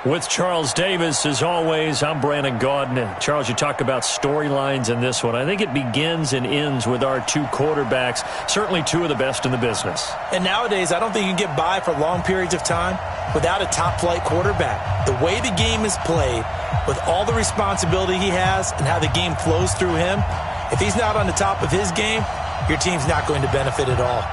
With Charles Davis, as always, I'm Brandon Gaudin. And Charles, you talk about storylines in this one. I think it begins and ends with our two quarterbacks, certainly two of the best in the business. And nowadays, I don't think you can get by for long periods of time without a top-flight quarterback. The way the game is played, with all the responsibility he has and how the game flows through him, if he's not on the top of his game, your team's not going to benefit at all.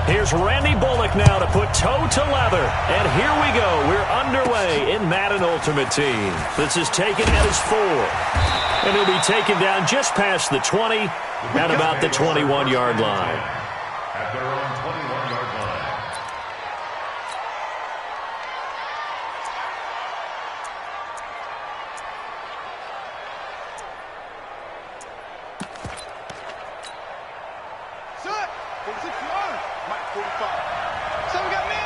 Here's Randy Bullock now to put toe to leather. And here we go. We're underway in Madden Ultimate Team. This is taken at his 4. And he'll be taken down just past the 20 at about the 21-yard line. At their own 21-yard line. Set. 46 yards. Mike 45. So we got man.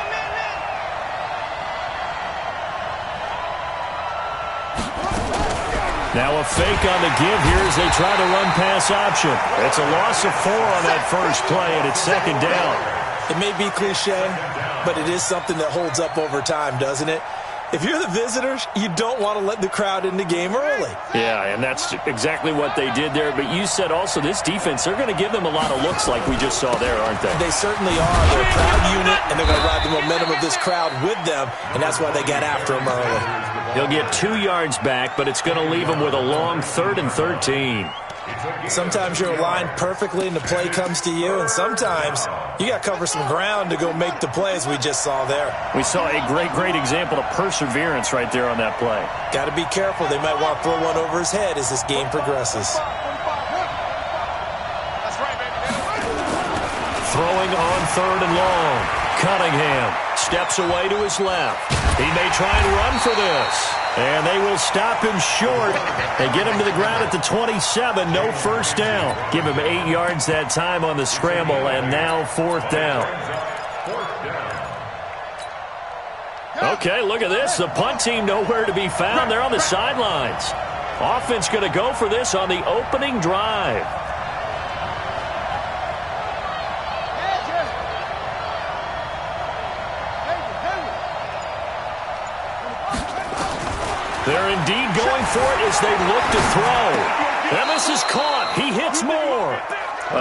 Now a fake on the give here as they try to run pass option. It's a loss of 4 on that first play, and it's second down. It may be cliche, but it is something that holds up over time, doesn't it? If you're the visitors, you don't want to let the crowd in the game early. Yeah, and that's exactly what they did there. But you said also this defense, they're going to give them a lot of looks like we just saw there, aren't they? They certainly are. They're a proud unit, and they're going to ride the momentum of this crowd with them, and that's why they got after them early. He'll get 2 yards back, but it's going to leave him with a long 3rd and 13. Sometimes you're aligned perfectly and the play comes to you, and sometimes you got to cover some ground to go make the plays we just saw there. We saw a great example of perseverance right there on that play. Got to be careful. They might want to throw one over his head as this game progresses. Throwing on 3rd and long. Cunningham steps away to his left. He may try and run for this. And they will stop him short. They get him to the ground at the 27. No first down. Give him 8 yards that time on the scramble, and now 4th down. Okay, look at this. The punt team nowhere to be found. They're on the sidelines. Offense going to go for this on the opening drive. They're indeed going for it as they look to throw. And this is caught. He hits more.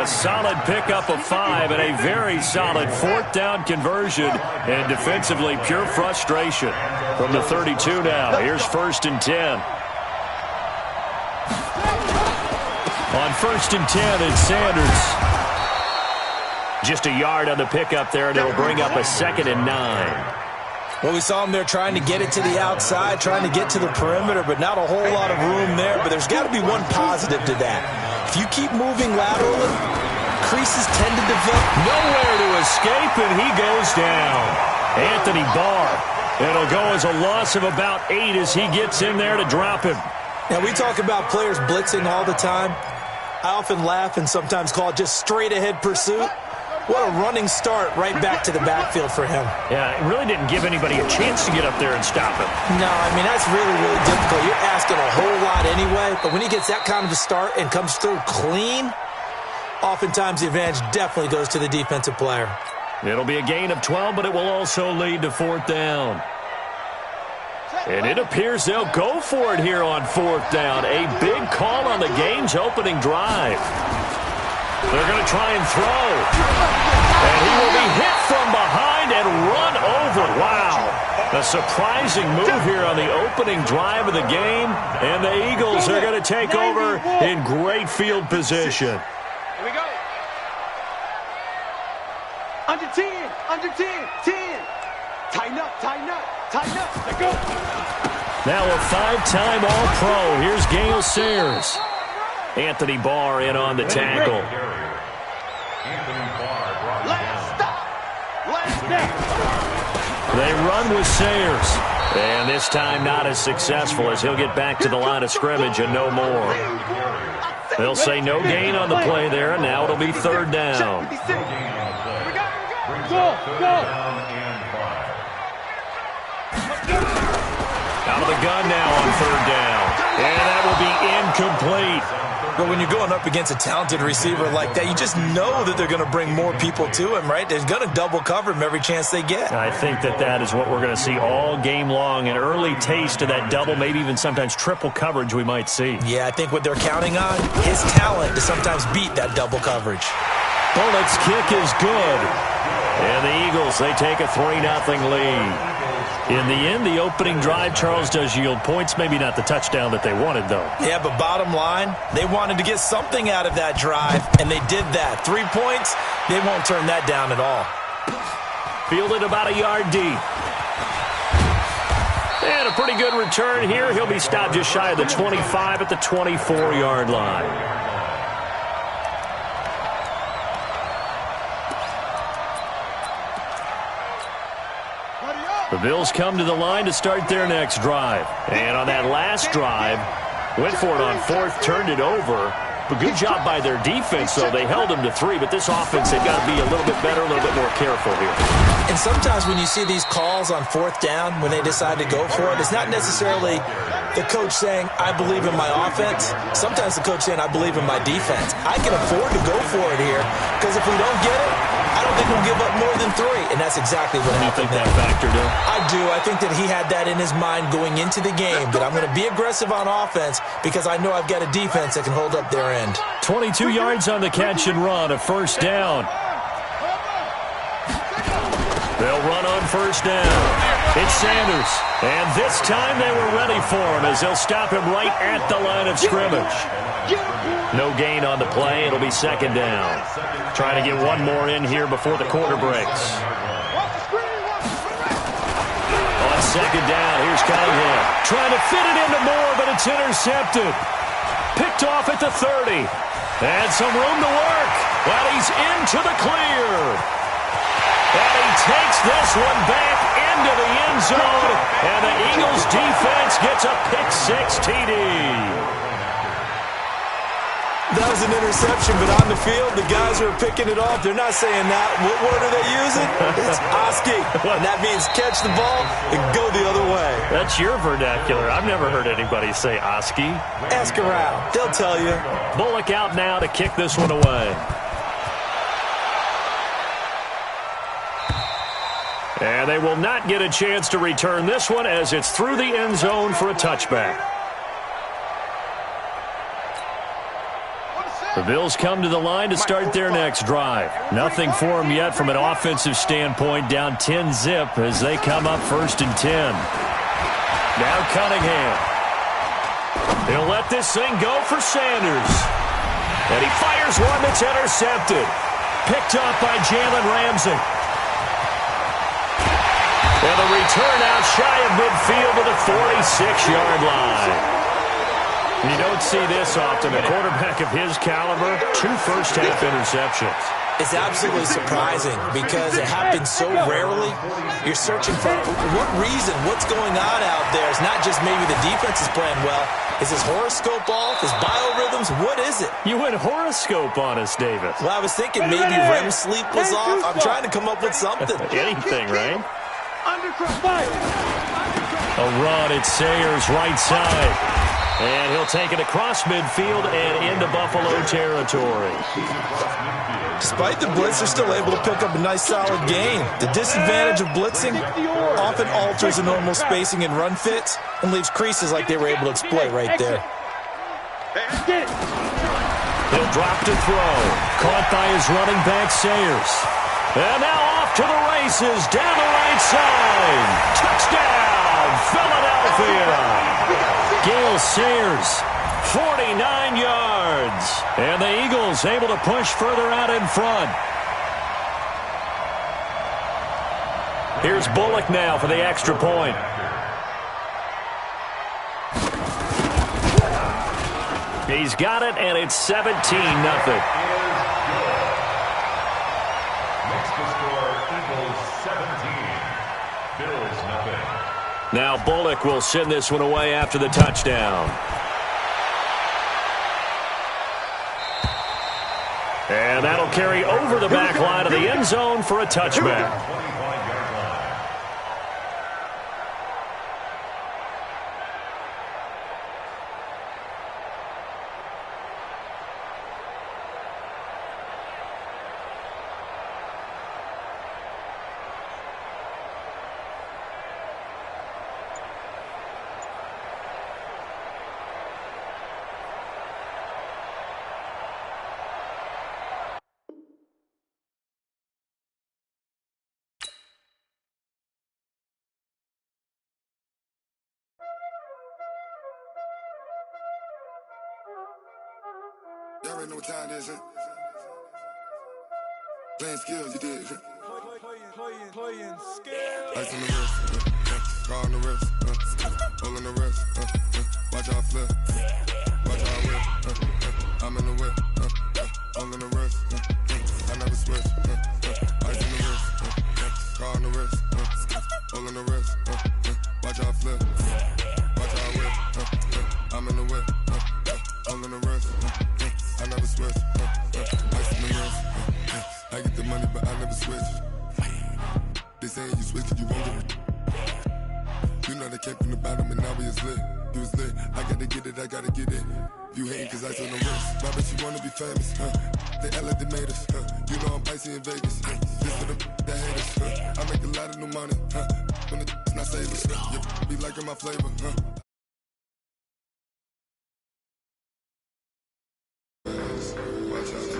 A solid pickup of 5 and a very solid 4th down conversion. And defensively, pure frustration. From the 32 now, here's 1st and 10. On 1st and 10, it's Sanders. Just a yard on the pickup there, and it'll bring up a 2nd and 9. Well, we saw him there trying to get it to the outside, trying to get to the perimeter, but not a whole lot of room there. But there's got to be one positive to that. If you keep moving laterally, creases tend to develop. Nowhere to escape, and he goes down. Anthony Barr. It'll go as a loss of about 8 as he gets in there to drop him. Now, we talk about players blitzing all the time. I often laugh and sometimes call it just straight-ahead pursuit. What a running start right back to the backfield for him. Yeah, it really didn't give anybody a chance to get up there and stop him. No, I mean, that's really difficult. You're asking a whole lot anyway, but when he gets that kind of a start and comes through clean, oftentimes the advantage definitely goes to the defensive player. It'll be a gain of 12, but it will also lead to 4th down. And it appears they'll go for it here on 4th down. A big call on the game's opening drive. They're going to try and throw. And he will be hit from behind and run over. Wow. A surprising move here on the opening drive of the game. And the Eagles are going to take over in great field position. Here we go. Under 10. Under 10. 10. Tighten up. Tighten up. Tighten up. Let go. Now a 5-time All-Pro. Here's Gale Sayers. Anthony Barr in on the tackle. They run with Sayers. And this time not as successful as he'll get back to the line of scrimmage and no more. They'll say no gain on the play there, and now it'll be 3rd down. Out of the gun now on third down. And that will be incomplete. But when you're going up against a talented receiver like that, you just know that they're going to bring more people to him, right? They're going to double cover him every chance they get. I think that is what we're going to see all game long. An early taste of that double, maybe even sometimes triple coverage we might see. Yeah, I think what they're counting on, his talent to sometimes beat that double coverage. Bullock's kick is good. And the Eagles, they take a 3-0 lead. In the end, the opening drive, Charles, does yield points. Maybe not the touchdown that they wanted, though. Yeah, but bottom line, they wanted to get something out of that drive, and they did that. 3 points, they won't turn that down at all. Fielded about a yard deep. And a pretty good return here. He'll be stopped just shy of the 25 at the 24-yard line. The Bills come to the line to start their next drive. And on that last drive, went for it on fourth, turned it over. But good job by their defense, though. They held them to 3, but this offense, they've got to be a little bit better, a little bit more careful here. And sometimes when you see these calls on fourth down, when they decide to go for it, it's not necessarily the coach saying, I believe in my offense. Sometimes the coach saying, I believe in my defense. I can afford to go for it here, because if we don't get it, I don't think we'll give up more than 3, and that's exactly what happened. You think that factored in? I do. I think that he had that in his mind going into the game, that I'm going to be aggressive on offense because I know I've got a defense that can hold up their end. 22 yards on the catch and run, a first down. They'll run on first down. It's Sanders. And this time they were ready for him as they'll stop him right at the line of scrimmage. No gain on the play. It'll be second down. Trying to get one more in here before the quarter breaks. On second down, here's Cunningham. Trying to fit it into Moore, but it's intercepted. Picked off at the 30. And some room to work. Well, he's into the clear. And he takes this one back into the end zone. And the Eagles defense gets a pick-6 TD. That was an interception, but on the field, the guys who are picking it off, they're not saying that. What word are they using? It's Oski. And that means catch the ball and go the other way. That's your vernacular. I've never heard anybody say Oski. Ask around. They'll tell you. Bullock out now to kick this one away. And they will not get a chance to return this one as it's through the end zone for a touchback. The Bills come to the line to start their next drive. Nothing for them yet from an offensive standpoint. Down 10-zip as they come up 1st and 10. Now Cunningham. He'll let this thing go for Sanders. And he fires one that's intercepted. Picked up by Jalen Ramsey. And the return out shy of midfield to the 46-yard line. You don't see this often. A quarterback of his caliber, 2 first-half interceptions. It's absolutely surprising because it happens so rarely. You're searching for what reason, what's going on out there. It's not just maybe the defense is playing well. Is his horoscope off? His biorhythms? What is it? You went horoscope on us, Davis. Well, I was thinking maybe REM sleep was off. I'm trying to come up with something. Anything, right? A run at Sayers' right side. And he'll take it across midfield and into Buffalo territory. Despite the blitz, they're still able to pick up a nice, solid gain. The disadvantage of blitzing often alters the normal spacing and run fits and leaves creases like they were able to exploit right there. He'll drop to throw. Caught by his running back, Sayers. And now off to the races, down the right side. Touchdown, Philadelphia. Gale Sayers, 49 yards. And the Eagles able to push further out in front. Here's Bullock now for the extra point. He's got it, and it's 17-0. Next to score, Eagles 17, Bills nothing. Now Bullock will send this one away after the touchdown. And that'll carry over the back line of the end zone for a touchback. Y'all already know what time it is, huh? Playing skills, you did. Playing skills. Ice on the wrist, car on the wrist, hole in the wrist, watch out flip, watch out whip, I'm in the whip, hole in the wrist, I never switch, ice on the wrist, car on the wrist, hole in the wrist, watch out flip, watch out whip, I'm in the whip, hole in the wrist, I never switch, ice on the wrist, I get the money but I never switch. They saying you switch it, you won't get it. You know they came from the bottom and now we is lit. You was lit, I gotta get it, I gotta get it. You hating cause ice on the wrist. Why bet you wanna be famous, They act like they made us, You know I'm icy in Vegas, Just for the that hate us, I make a lot of new money, When it's not savers, You be liking my flavor, Watch out,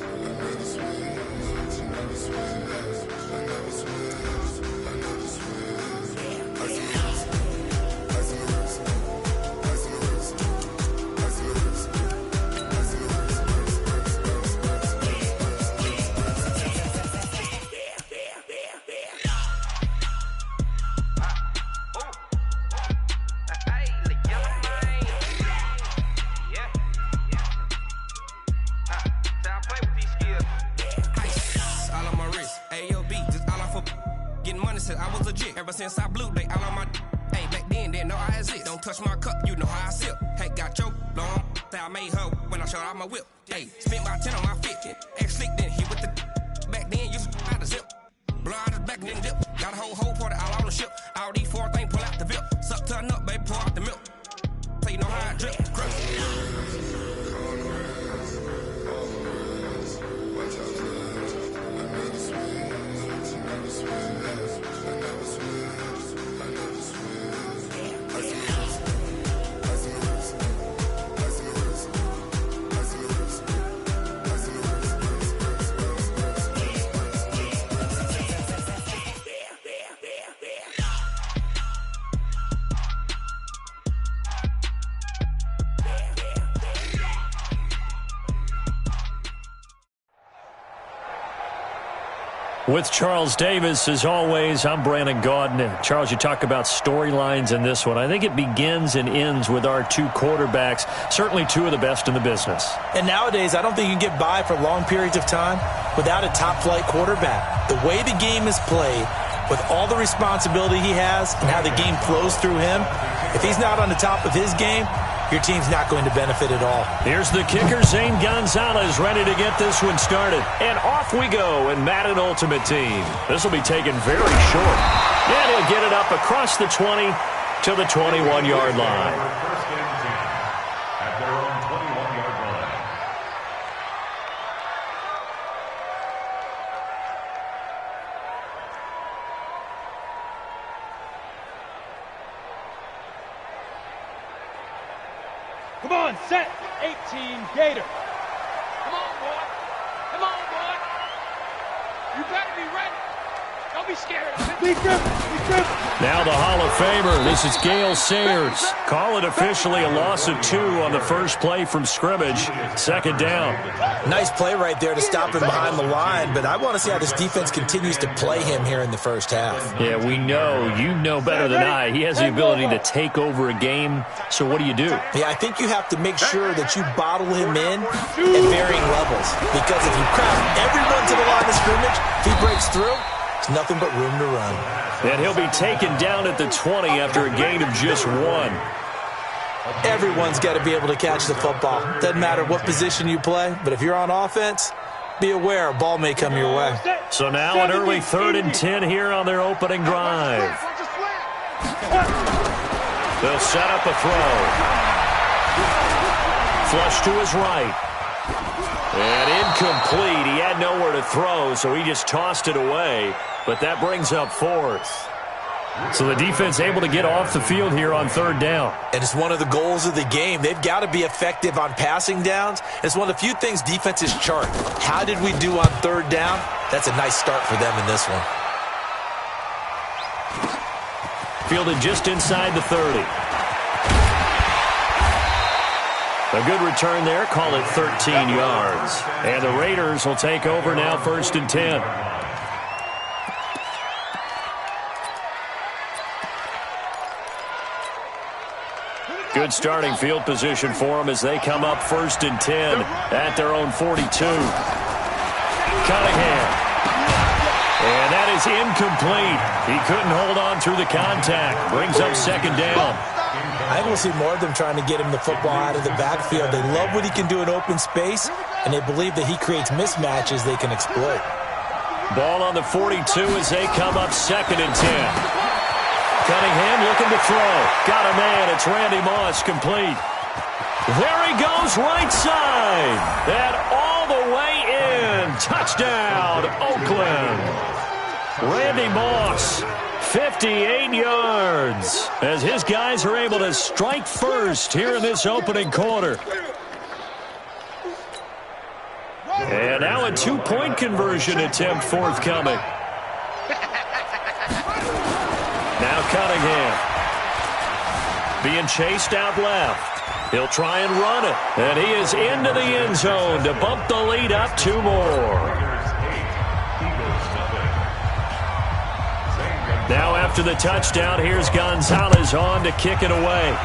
I never switch, I never switch, I never switch, I never switch. Ice on the wrist, ice on the wrist, ice on the wrist, ice on the wrist, ice on the I was legit. Ever since I blew, they all on my hey, back then, didn't know I exist. Don't touch my cup, you know how I sip. Hey, got your long, I made her when I showed out my whip. Hey, spent my 10 on my 15. Ex-slick, then hit with the back then, used to out the zip. Blow out the back, then dip. Got a whole party all on the ship. All these 4 things, pull out the VIP. Suck to a nut, baby, pour out the milk. So you know how I drip. With Charles Davis, as always, I'm Brandon Gaudin. Charles, you talk about storylines in this one. I think it begins and ends with our 2 quarterbacks, certainly 2 of the best in the business. And nowadays, I don't think you can get by for long periods of time without a top-flight quarterback. The way the game is played, with all the responsibility he has and how the game flows through him, if he's not on the top of his game, your team's not going to benefit at all. Here's the kicker, Zane Gonzalez, ready to get this one started. And off we go in Madden Ultimate Team. This will be taken very short. And he'll get it up across the 20 to the 21-yard line. First and 10 at their own 21-yard line. Come on, set. 18, Gator. Come on, boy. Come on, boy. You better be ready. Don't be scared of it. Be driven. Now the Hall of Famer, this is Gale Sayers. Call it officially a loss of 2 on the first play from scrimmage. 2nd down. Nice play right there to stop him behind the line, but I want to see how this defense continues to play him here in the first half. Yeah, we know. You know better than I. He has the ability to take over a game. So what do? Yeah, I think you have to make sure that you bottle him in at varying levels. Because if you crowd every run to the line of scrimmage, if he breaks through, it's nothing but room to run. And he'll be taken down at the 20 after a gain of just 1. Everyone's got to be able to catch the football. Doesn't matter what position you play, but if you're on offense, be aware a ball may come your way. So now an early 3rd and 10 here on their opening drive. They'll set up a throw. Flush to his right. And incomplete. He had nowhere to throw, so he just tossed it away. But that brings up 4th. So the defense able to get off the field here on 3rd down. And it's one of the goals of the game. They've got to be effective on passing downs. It's one of the few things defenses chart. How did we do on 3rd down? That's a nice start for them in this one. Fielded just inside the 30. A good return there. Call it 13 yards. And the Raiders will take over now 1st and 10. Good starting field position for them as they come up 1st and 10 at their own 42. Cunningham. And that is incomplete. He couldn't hold on through the contact. Brings up 2nd down. I think we'll see more of them trying to get him the football out of the backfield. They love what he can do in open space, and they believe that he creates mismatches they can exploit. Ball on the 42 as they come up 2nd and 10. Cunningham looking to throw. Got a man. It's Randy Moss, complete. There he goes, right side. And all the way in. Touchdown, Oakland. Randy Moss, 58 yards, as his guys are able to strike first here in this opening quarter. And now a 2-point conversion attempt forthcoming. Now Cunningham being chased out left. He'll try and run it. And he is into the end zone to bump the lead up 2 more. Now after the touchdown, here's Gonzalez on to kick it away.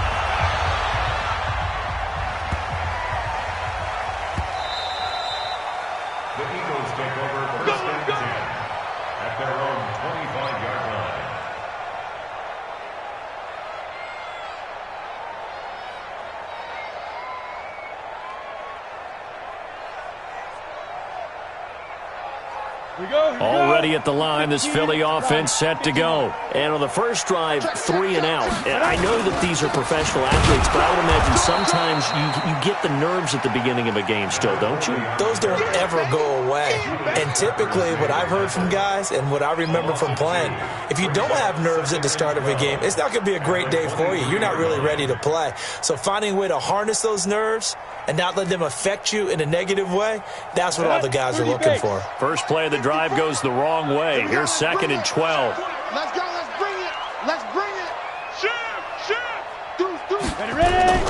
The Eagles take over for 1st and 10 at their own 25-yard line. Already at the line, this Philly offense set to go. And on the first drive, 3 and out. And I know that these are professional athletes, but I would imagine sometimes you get the nerves at the beginning of a game still, don't you? Those don't ever go away. And typically what I've heard from guys and what I remember from playing, if you don't have nerves at the start of a game, it's not going to be a great day for you. You're not really ready to play. So finding a way to harness those nerves and not let them affect you in a negative way, that's what all the guys are looking for. First play of the drive goes the wrong way. Here's 2nd and 12. Let's go. Let's bring it. Let's bring it. Shoot. Ready.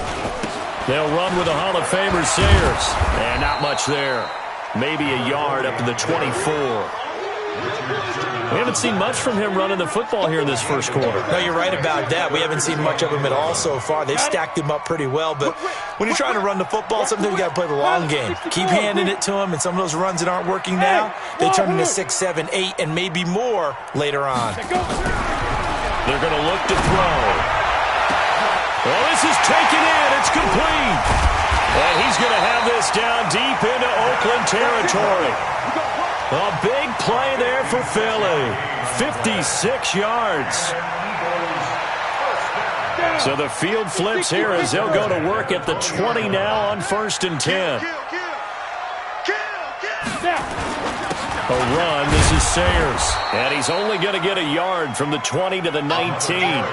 They'll run with the Hall of Famer Sayers. And not much there. Maybe a yard up to the 24. We haven't seen much from him running the football here in this first quarter. No, you're right about that. We haven't seen much of him at all so far. They've stacked him up pretty well, but when you're trying to run the football, sometimes you got to play the long game. Keep handing it to him, and some of those runs that aren't working now, they turn into 6, 7, 8, and maybe more later on. They're going to look to throw. Well, this is taken in. It's complete. And he's going to have this down deep into Oakland territory. A big play there for Philly. 56 yards. So the field flips here as they'll go to work at the 20 now on 1st and 10. A run. This is Sayers. And he's only going to get a yard from the 20 to the 19.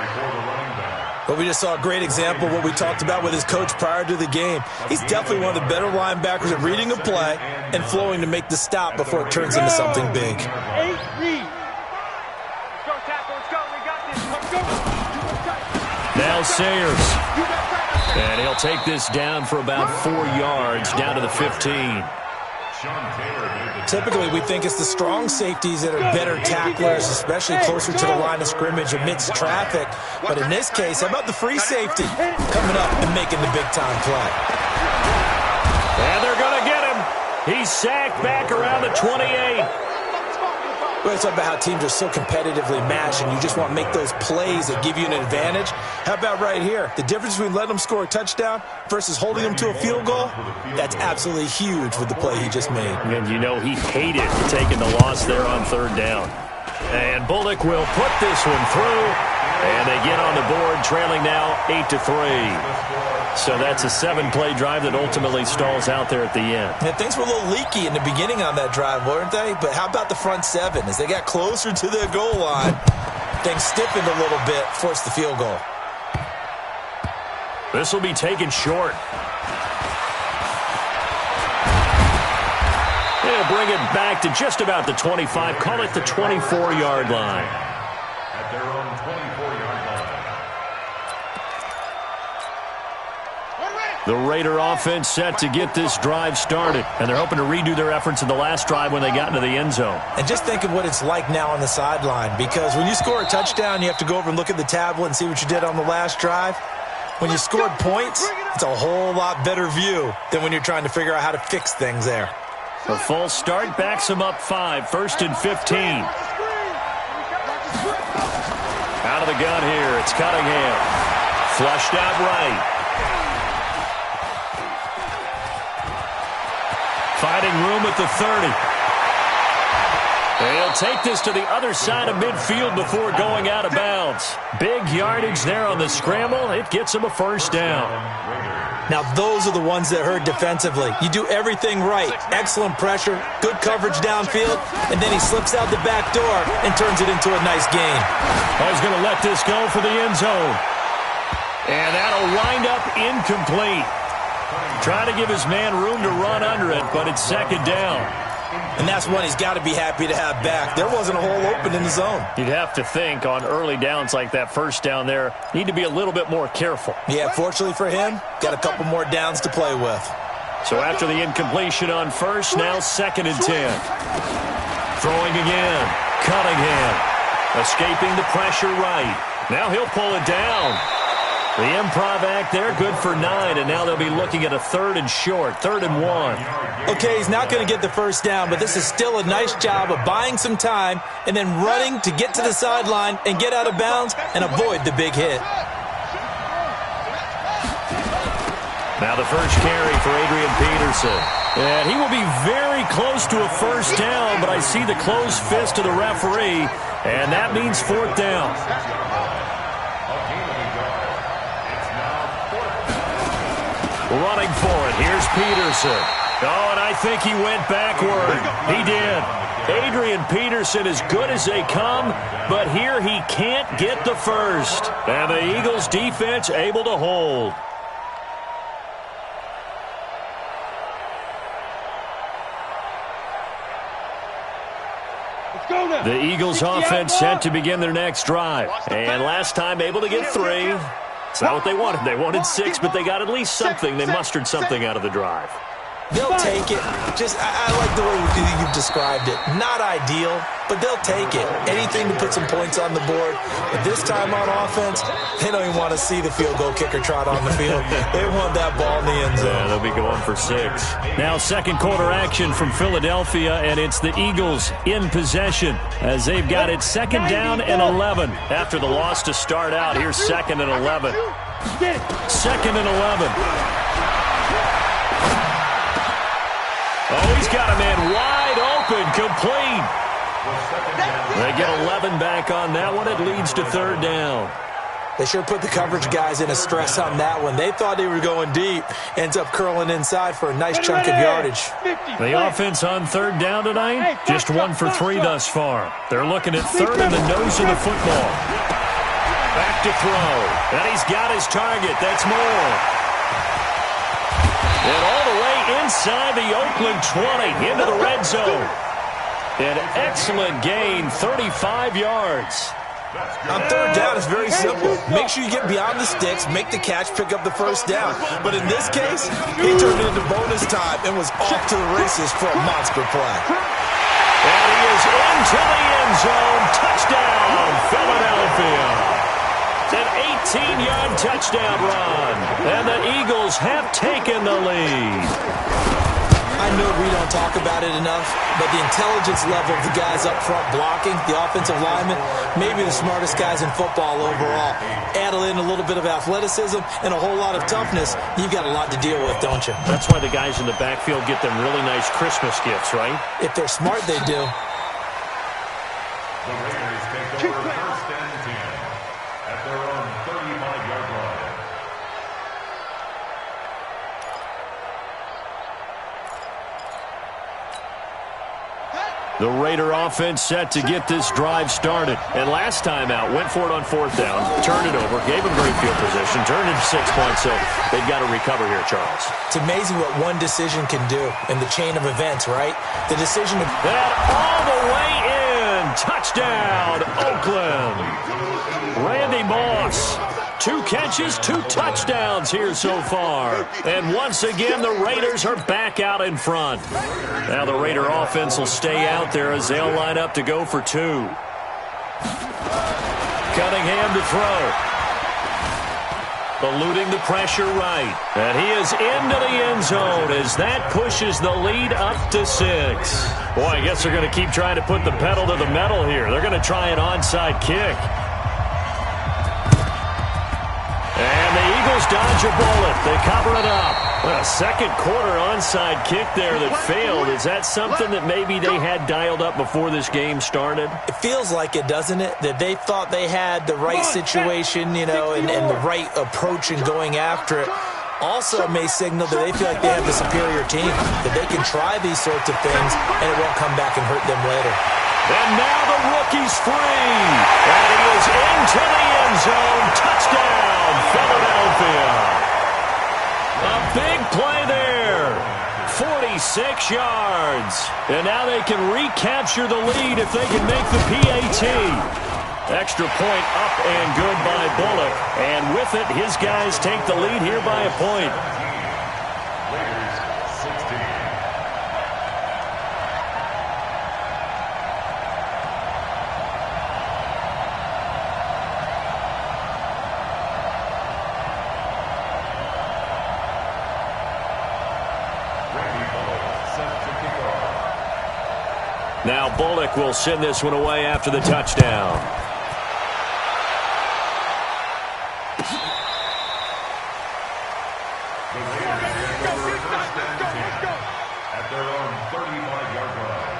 But we just saw a great example of what we talked about with his coach prior to the game. He's definitely one of the better linebackers at reading a play and flowing to make the stop before it turns into something big. Now Sayers. And he'll take this down for about 4 yards, down to the 15. Typically, we think it's the strong safeties that are better tacklers, especially closer to the line of scrimmage amidst traffic. But in this case, how about the free safety coming up and making the big-time play? And they're going to get him. He's sacked back around the 28. We always talk about how teams are so competitively matched and you just want to make those plays that give you an advantage. How about right here? The difference between letting them score a touchdown versus holding them to a field goal, that's absolutely huge with the play he just made. And you know he hated taking the loss there on third down. And Bullock will put this one through, and they get on the board, trailing now 8-3. So that's a 7-play drive that ultimately stalls out there at the end. And things were a little leaky in the beginning on that drive, weren't they? But how about the front seven? As they got closer to the goal line, things stiffened a little bit, forced the field goal. This will be taken short. They'll bring it back to just about the 25. Call it the 24-yard line. At their own 24-yard line. The Raider offense set to get this drive started, and they're hoping to redo their efforts in the last drive when they got into the end zone. And just think of what it's like now on the sideline, because when you score a touchdown, you have to go over and look at the tablet and see what you did on the last drive. When you scored points, it's a whole lot better view than when you're trying to figure out how to fix things there. A false start backs him up 5, 1st and 15. Out of the gun here, it's Cunningham. Flushed out right. Finding room at the 30. They'll take this to the other side of midfield before going out of bounds. Big yardage there on the scramble. It gets him a first down. Now, those are the ones that hurt defensively. You do everything right. Excellent pressure, good coverage downfield, and then he slips out the back door and turns it into a nice gain. He's going to let this go for the end zone. And that'll wind up incomplete. Trying to give his man room to run under it, but it's second down. And that's one he's got to be happy to have back. There wasn't a hole open in the zone. You'd have to think on early downs like that first down there, need to be a little bit more careful. Yeah, fortunately for him, got a couple more downs to play with. So after the incompletion on first, now 2nd and 10. Throwing again. Cunningham. Escaping the pressure right. Now he'll pull it down. The improv act there, good for 9, and now they'll be looking at a 3rd and short, 3rd and 1. Okay, he's not going to get the first down, but this is still a nice job of buying some time and then running to get to the sideline and get out of bounds and avoid the big hit. Now the first carry for Adrian Peterson. And he will be very close to a first down, but I see the closed fist of the referee, and that means 4th down. Running for it. Here's Peterson. Oh, and I think he went backward. He did. Adrian Peterson as good as they come, but here he can't get the first. And the Eagles defense able to hold. The Eagles offense set to begin their next drive. And last time able to get 3. It's not what they wanted. They wanted 6, but they got at least something. They mustered something out of the drive. They'll take it. I like the way you've described it. Not ideal, but they'll take it. Anything to put some points on the board. But this time on offense, they don't even want to see the field goal kicker trot on the field. They want that ball in the end zone. Yeah, they'll be going for 6. Now second quarter action from Philadelphia, and it's the Eagles in possession as they've got it 2nd down and 11. After the loss to start out, here's 2nd and 11. 2nd and 11. Oh, he's got a man wide open, complete. They get 11 back on that one. It leads to 3rd down. They sure put the coverage guys in a stress on that one. They thought they were going deep. Ends up curling inside for a nice chunk of yardage. The offense on 3rd down tonight, just 1 for 3 thus far. They're looking at 3rd in the nose of the football. Back to throw. And he's got his target. That's more. And all the way inside the Oakland 20 into the red zone. An excellent gain, 35 yards. On 3rd down, it's very simple. Make sure you get beyond the sticks, make the catch, pick up the first down. But in this case, he turned it into bonus time and was off to the races for a monster play. And he is into the end zone. Touchdown, Philadelphia. An 18-yard touchdown run. And the Eagles have taken the lead. I know we don't talk about it enough, but the intelligence level of the guys up front blocking, the offensive linemen, maybe the smartest guys in football overall. Add in a little bit of athleticism and a whole lot of toughness, you've got a lot to deal with, don't you? That's why the guys in the backfield get them really nice Christmas gifts, right? If they're smart, they do. The Raiders take over 1st and 10 at their own 35-yard line. The Raider offense set to get this drive started. And last time out, went for it on 4th down, turned it over, gave them great field position, turned it to 6 points, so they've got to recover here, Charles. It's amazing what one decision can do in the chain of events, right? The decision to... That all the way in. Touchdown, Oakland. Randy Moss. 2 catches, 2 touchdowns here so far. And once again, the Raiders are back out in front. Now the Raider offense will stay out there as they'll line up to go for 2. Cunningham to throw. Eluding the pressure right. And he is into the end zone as that pushes the lead up to 6. Boy, I guess they're going to keep trying to put the pedal to the metal here. They're going to try an onside kick. And the Eagles dodge a bullet. They cover it up. A second quarter onside kick there that failed. Is that something that maybe they had dialed up before this game started? It feels like it, doesn't it? That they thought they had the right situation, you know, and the right approach in going after it. Also may signal that they feel like they have the superior team, that they can try these sorts of things and it won't come back and hurt them later. And now the rookie's free. And he is into the end zone. Touchdown, Philadelphia. A big play there. 46 yards. And now they can recapture the lead if they can make the PAT. Extra point up and good by Bullock. And with it, his guys take the lead here by a point. Raiders 16. Now Bullock will send this one away after the touchdown. The Raiders take over 1st and 10 at their own 35-yard line.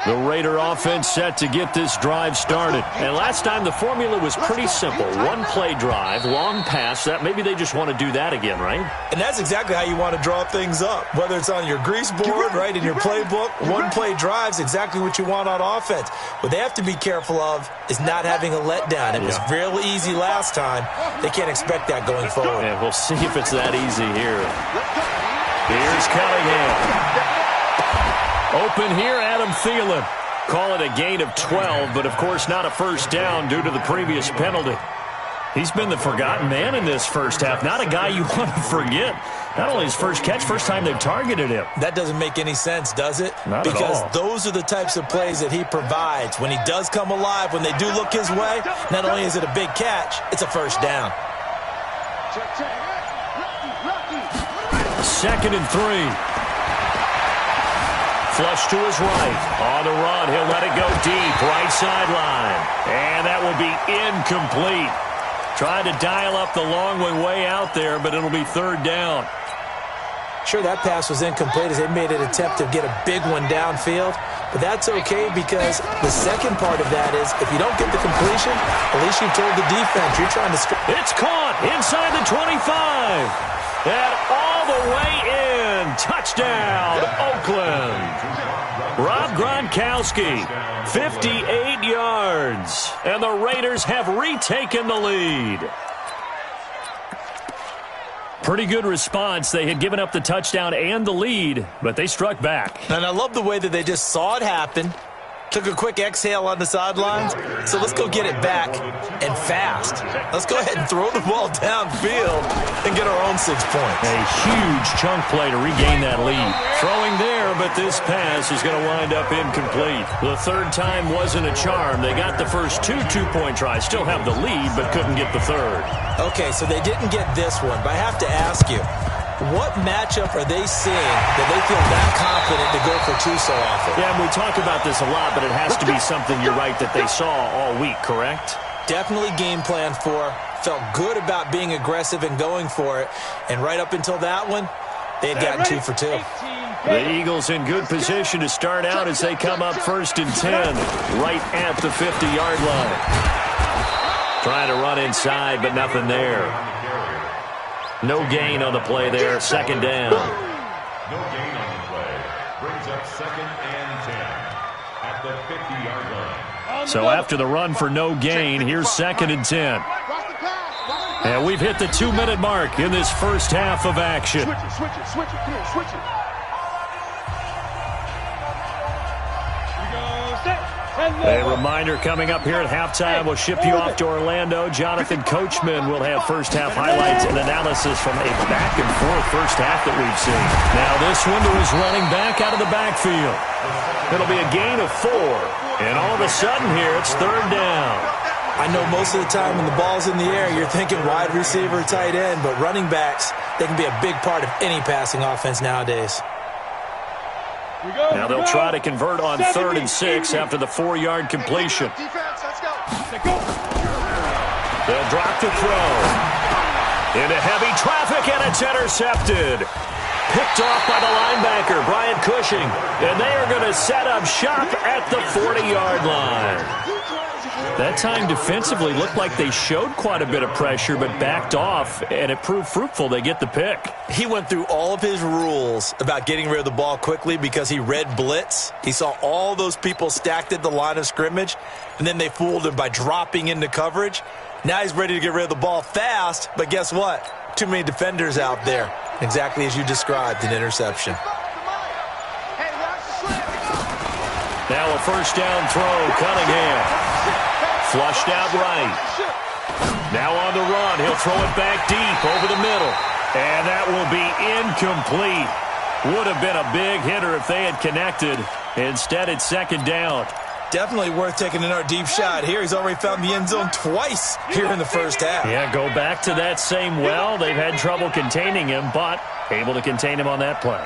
The Raider offense set to get this drive started. And last time the formula was pretty simple. 1-play drive, long pass. That maybe they just want to do that again, right? And that's exactly how you want to draw things up. Whether it's on your grease board, right, in your playbook, 1-play drive's exactly what you want on offense. What they have to be careful of is not having a letdown. It was real easy last time. They can't expect that going forward. And we'll see if it's that easy here. Here's Cunningham. Open here, Adam Thielen. Call it a gain of 12, but of course not a first down due to the previous penalty. He's been the forgotten man in this first half. Not a guy you want to forget. Not only his first catch, first time they've targeted him. That doesn't make any sense, does it? Not at all. Because those are the types of plays that he provides. When he does come alive, when they do look his way, not only is it a big catch, it's a first down. 2nd and 3. Flush to his right. On the run, he'll let it go deep. Right sideline. And that will be incomplete. Tried to dial up the long way out there, but it'll be 3rd down. Sure, that pass was incomplete as they made an attempt to get a big one downfield. But that's okay because the second part of that is if you don't get the completion, at least you've told the defense you're trying to... It's caught inside the 25. And all the way in. Touchdown, Oakland. Rob Gronkowski, 58 yards. And the Raiders have retaken the lead. Pretty good response. They had given up the touchdown and the lead, but they struck back. And I love the way that they just saw it happen, Took a quick exhale on the sidelines, so let's go get it back and fast. Let's go ahead and throw the ball downfield and get our own 6 points. A huge chunk play to regain that lead. Throwing there, but this pass is going to wind up incomplete. The third time wasn't a charm. They got the first 2 two-point tries, still have the lead, but couldn't get the third. Okay, so they didn't get this one, but I have to ask you, what matchup are they seeing that they feel that confident to go for 2 so often? Yeah, and we talk about this a lot, but it has to be something, you're right, that they saw all week, correct? Definitely game plan for. Felt good about being aggressive and going for it. And right up until that one, they had gotten 2 for 2. The Eagles in good position to start out as they come up 1st and 10, right at the 50-yard line. Trying to run inside, but nothing there. No gain on the play there, 2nd down. No gain on the play. Brings up 2nd and 10 at the 50-yard line. So after the run for no gain, here's 2nd and 10. And we've hit the 2-minute mark in this first half of action. Switch it, come here, switch it. A reminder coming up here at halftime. We'll ship you off to Orlando. Jonathan Coachman will have first half highlights and analysis from a back-and-forth first half that we've seen. Now this one to his running back out of the backfield. It'll be a gain of 4. And all of a sudden here, it's 3rd down. I know most of the time when the ball's in the air, you're thinking wide receiver, tight end, but running backs, they can be a big part of any passing offense nowadays. Now they'll try to convert on 3rd and 6 after the 4-yard completion. They'll drop the throw. Into heavy traffic, and it's intercepted. Picked off by the linebacker, Brian Cushing. And they are going to set up shop at the 40-yard line. That time defensively looked like they showed quite a bit of pressure but backed off, and it proved fruitful. They get the pick. He went through all of his rules about getting rid of the ball quickly because he read blitz. He saw all those people stacked at the line of scrimmage, and then they fooled him by dropping into coverage. Now he's ready to get rid of the ball fast, but guess what? Too many defenders out there. Exactly as you described, an interception. Now a first down throw, Cunningham. Flushed out right. Now on the run, he'll throw it back deep over the middle. And that will be incomplete. Would have been a big hitter if they had connected. Instead, it's 2nd down. Definitely worth taking another deep shot here. He's already found the end zone twice here in the first half. Yeah, go back to that same well. They've had trouble containing him, but able to contain him on that play.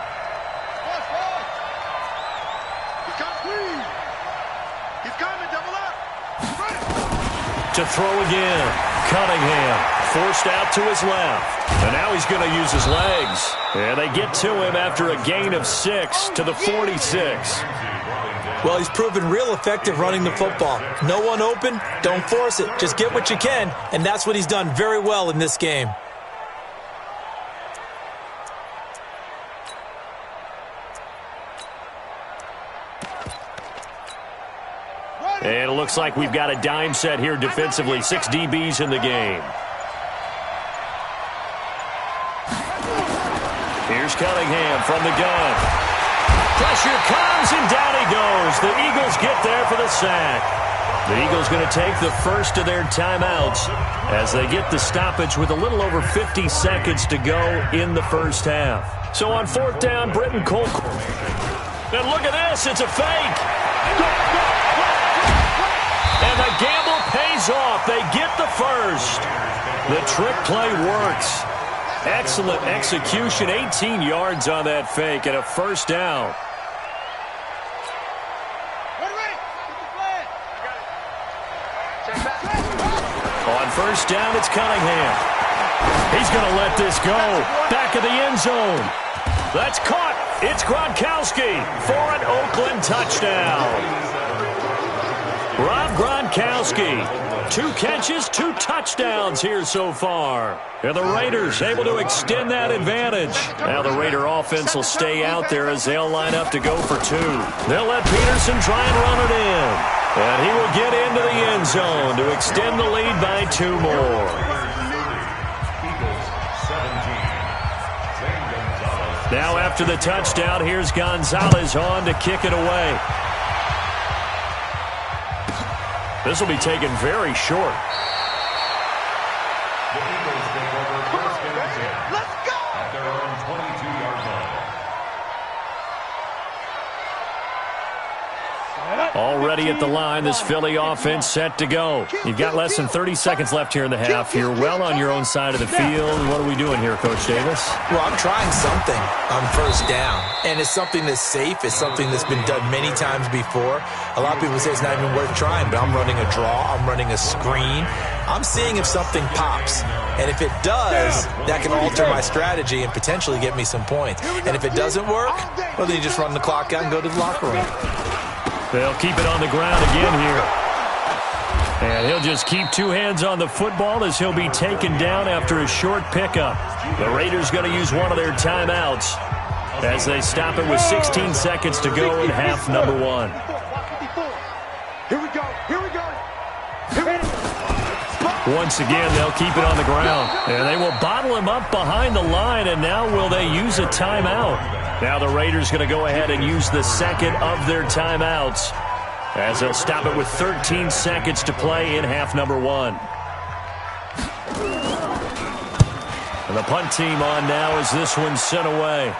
To throw again. Cunningham forced out to his left. And now he's going to use his legs. And they get to him after a gain of 6 to the 46. Well, he's proven real effective running the football. No one open, don't force it. Just get what you can, and that's what he's done very well in this game. And it looks like we've got a dime set here defensively. 6 DBs in the game. Here's Cunningham from the gun. Pressure comes, and down he goes. The Eagles get there for the sack. The Eagles going to take the first of their timeouts as they get the stoppage with a little over 50 seconds to go in the first half. So on 4th down, Britton Cole. And look at this, it's a fake. And the gamble pays off. They get the first. The trick play works. Excellent execution. 18 yards on that fake and a first down. On 1st down, it's Cunningham. He's going to let this go. Back of the end zone. That's caught. It's Gronkowski for an Oakland touchdown. Rob Gronkowski, 2 catches, 2 touchdowns here so far. And the Raiders able to extend that advantage. Now the Raider offense will stay out there as they'll line up to go for 2. They'll let Peterson try and run it in. And he will get into the end zone to extend the lead by 2 more. Now after the touchdown, here's Gonzalez on to kick it away. This will be taken very short. The Eagles take over first and 10. Let's go! At their own 22-yard line. Already at the line, this Philly offense set to go. You've got less than 30 seconds left here in the half. You're well on your own side of the field. What are we doing here, Coach Davis? Well, I'm trying something on first down, and it's something that's safe. It's something that's been done many times before. A lot of people say it's not even worth trying, but I'm running a draw. I'm running a screen. I'm seeing if something pops, and if it does, that can alter my strategy and potentially get me some points. And if it doesn't work, well, then you just run the clock out and go to the locker room. They'll keep it on the ground again here. And he'll just keep two hands on the football as he'll be taken down after a short pickup. The Raiders going to use one of their timeouts as they stop it with 16 seconds to go in half number one. Here we go. Here we go. Once again, they'll keep it on the ground. And they will bottle him up behind the line, and now will they use a timeout? Now the Raiders going to go ahead and use the second of their timeouts as they'll stop it with 13 seconds to play in half number one. And the punt team on now as this one's sent away.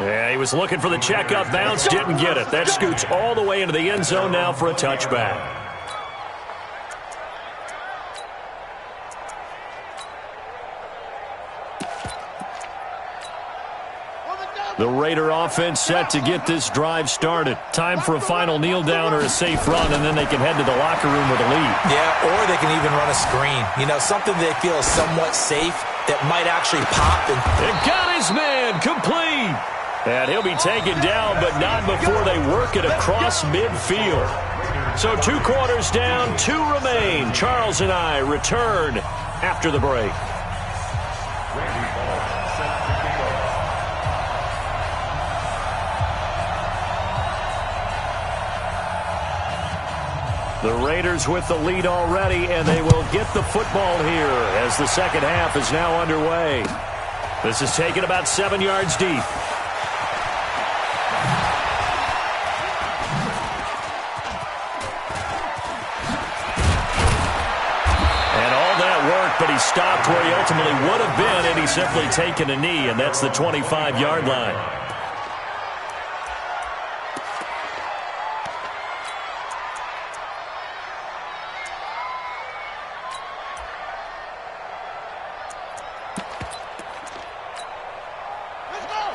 Yeah, he was looking for the checkup bounce, didn't get it. That scoots all the way into the end zone now for a touchback. The Raider offense set to get this drive started. Time for a final kneel down or a safe run, and then they can head to the locker room with a lead. Yeah, or they can even run a screen. You know, something they feel is somewhat safe that might actually pop. And it got his man complete. And he'll be taken down, but not before they work it across midfield. So 2 quarters down, 2 remain. Charles and I return after the break. The Raiders with the lead already, and they will get the football here as the second half is now underway. This is taken about 7 yards deep. And all that work, but he stopped where he ultimately would have been, and he's simply taken a knee, and that's the 25-yard line.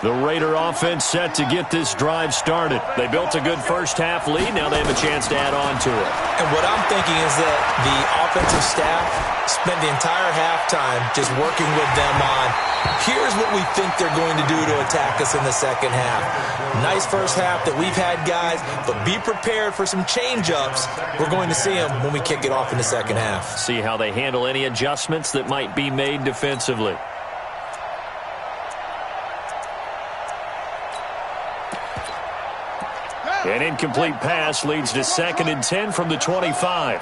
The Raider offense set to get this drive started. They built a good first-half lead. Now they have a chance to add on to it. And what I'm thinking is that the offensive staff spent the entire halftime just working with them on, here's what we think they're going to do to attack us in the second half. Nice first half that we've had, guys, but be prepared for some change-ups. We're going to see them when we kick it off in the second half. See how they handle any adjustments that might be made defensively. An incomplete pass leads to 2nd and 10 from the 25.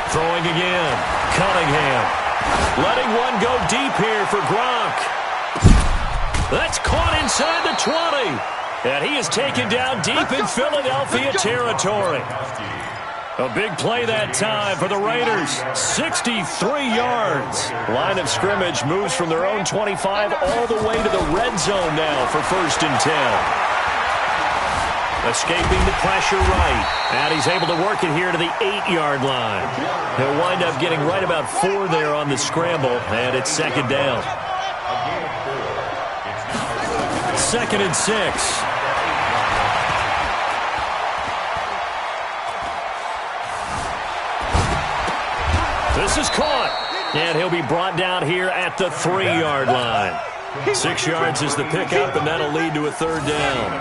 Throwing again. Cunningham. Letting one go deep here for Gronk. That's caught inside the 20. And he is taken down deep in Philadelphia territory. A big play that time for the Raiders. 63 yards. Line of scrimmage moves from their own 25 all the way to the red zone now for 1st and 10. Escaping the pressure right. And he's able to work it here to the 8-yard line. He'll wind up getting right about 4 there on the scramble, and it's 2nd down. 2nd and 6. This is caught, and he'll be brought down here at the 3-yard line. 6 yards is the pickup, and that'll lead to a 3rd down.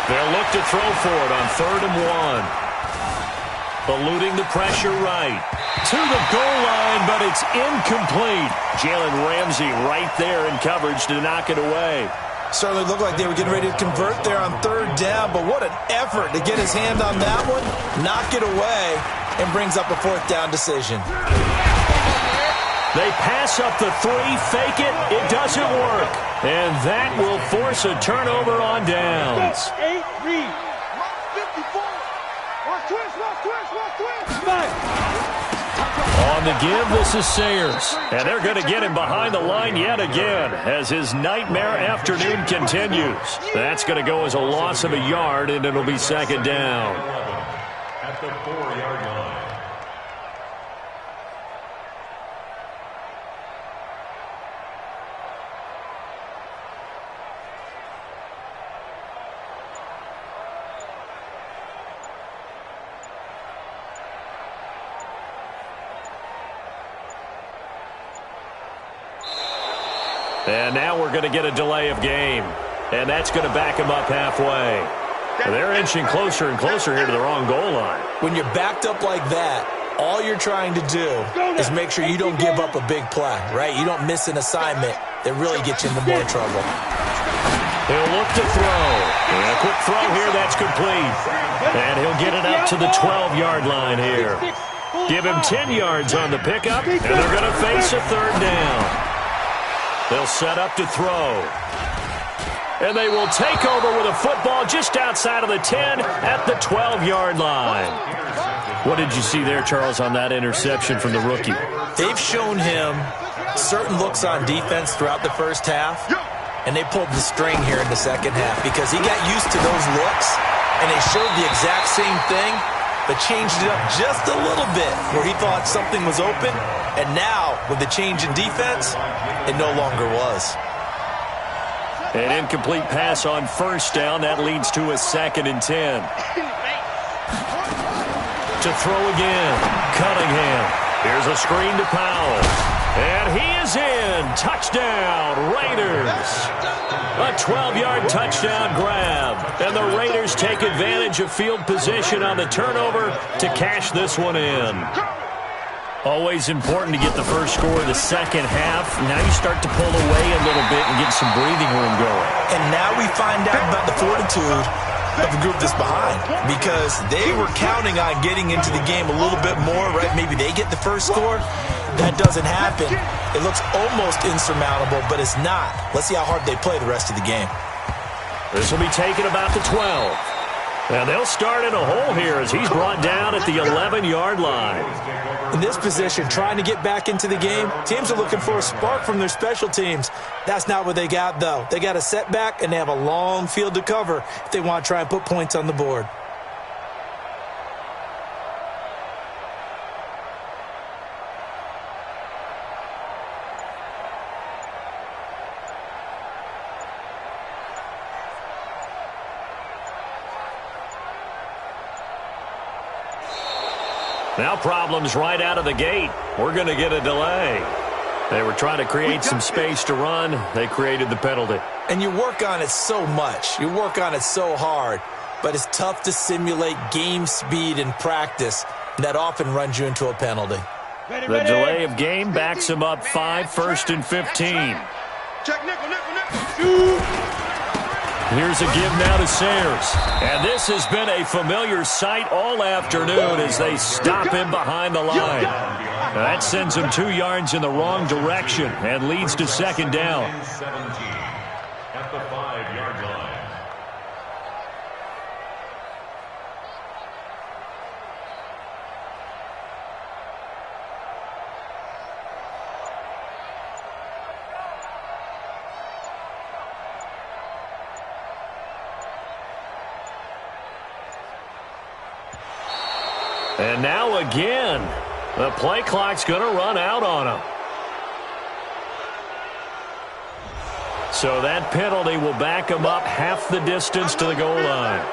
They'll look to throw for it on 3rd and 1. Eluding the pressure right. To the goal line, but it's incomplete. Jalen Ramsey right there in coverage to knock it away. Certainly looked like they were getting ready to convert there on 3rd down, but what an effort to get his hand on that one, knock it away, and brings up a 4th down decision. They pass up the three, fake it, it doesn't work. And that will force a turnover on downs. 8, read. 54. Watch twist. 5. On the give, this is Sayers. And they're going to get him behind the line yet again as his nightmare afternoon continues. That's going to go as a loss of a yard, and it'll be second down. At the 4-yard line. And now we're going to get a delay of game. And that's going to back him up halfway. They're inching closer and closer here to the wrong goal line. When you're backed up like that, all you're trying to do is make sure you don't give up a big play, right? You don't miss an assignment that really gets you into more trouble. He'll look to throw. And a quick throw here, that's complete. And he'll get it up to the 12-yard line here. Give him 10 yards on the pickup, and they're going to face a third down. They'll set up to throw. And they will take over with a football just outside of the 10 at the 12-yard line. What did you see there, Charles, on that interception from the rookie? They've shown him certain looks on defense throughout the first half, and they pulled the string here in the second half because he got used to those looks, and they showed the exact same thing, but changed it up just a little bit where he thought something was open, and now, with the change in defense, it no longer was. An incomplete pass on first down. That leads to a 2nd and 10. To throw again. Cunningham. Here's a screen to Powell. And he is in. Touchdown, Raiders. A 12-yard touchdown grab. And the Raiders take advantage of field position on the turnover to cash this one in. Always important to get the first score of the second half. Now you start to pull away a little bit and get some breathing room going. And now we find out about the fortitude of the group that's behind because they were counting on getting into the game a little bit more, right? Maybe they get the first score. That doesn't happen. It looks almost insurmountable, but it's not. Let's see how hard they play the rest of the game. This will be taken about the 12. And they'll start in a hole here as he's brought down at the 11-yard line. In this position, trying to get back into the game, teams are looking for a spark from their special teams. That's not what they got, though. They got a setback, and they have a long field to cover if they want to try and put points on the board. Now problems right out of the gate. We're going to get a delay. They were trying to create some space to run. They created the penalty. And you work on it so much. You work on it so hard. But it's tough to simulate game speed in practice. And that often runs you into a penalty. The delay of game backs him up 5, 1st and 15. Check nickel. Here's a give now to Sayers. And this has been a familiar sight all afternoon as they stop him behind the line. That sends him 2 yards in the wrong direction and leads to second down. 17 at the 5-yard line. And now again, the play clock's going to run out on him. So that penalty will back him up half the distance to the goal line.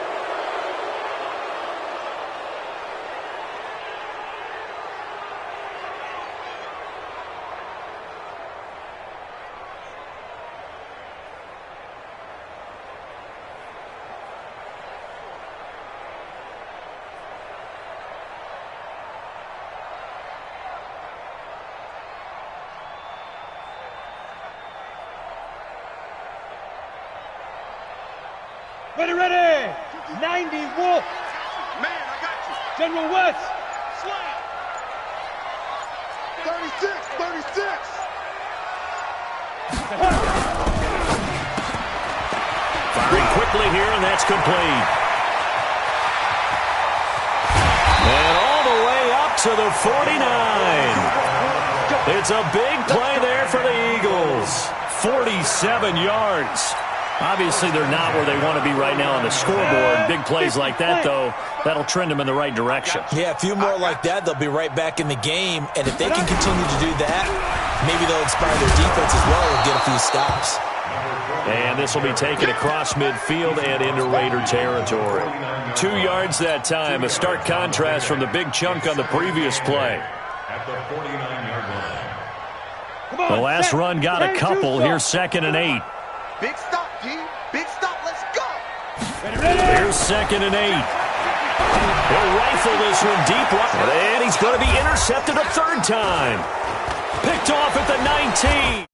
Ready. 90 Wolf. Man, I got you. General West. Slide. Firing quickly here, and that's complete. And all the way up to the 49. It's a big play there for the Eagles. 47 yards. Obviously, they're not where they want to be right now on the scoreboard. Big plays like that, though, that'll trend them in the right direction. Yeah, a few more like that, they'll be right back in the game. And if they can continue to do that, maybe they'll inspire their defense as well and get a few stops. And this will be taken across midfield and into Raider territory. 2 yards that time, a stark contrast from the big chunk on the previous play. At the 49-yard line. The last run got a couple. Here's 2nd and 8. Big stop, G. Big stop. Let's go. Here's 2nd and 8. He'll rifle this one deep right. And he's going to be intercepted a third time. Picked off at the 19.